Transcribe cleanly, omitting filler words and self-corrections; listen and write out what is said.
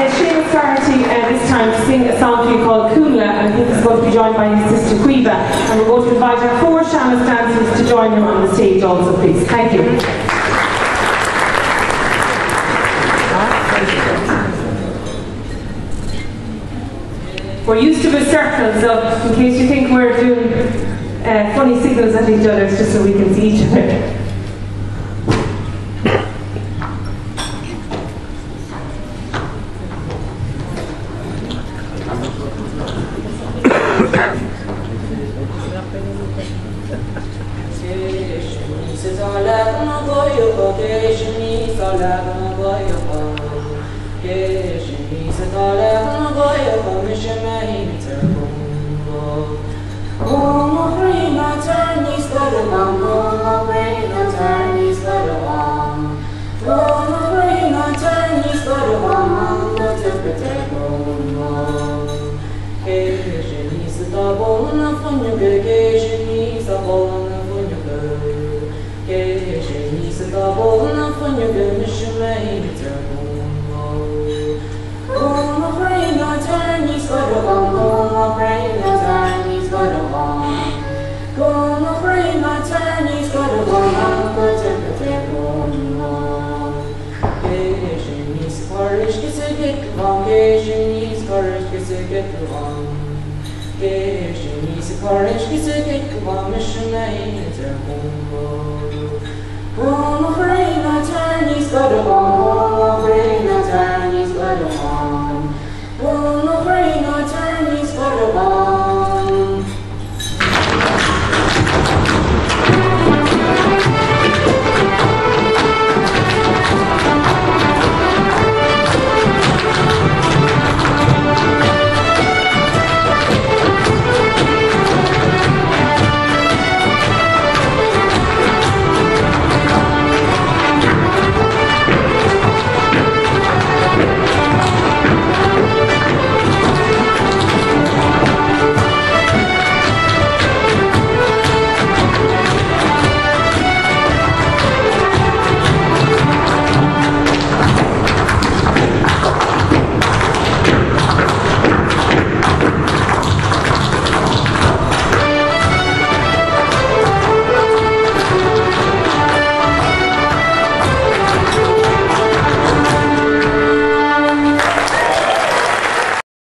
Seamus Garrity this time to sing a song for you called Cúla, and he's going to be joined by his sister Quiva, and we're going to invite our 4 Seamus dancers to join him on the stage also, please. Thank you. We're used to a circle, so in case you think we're doing funny signals at each other, it's just so we can see each other. Come,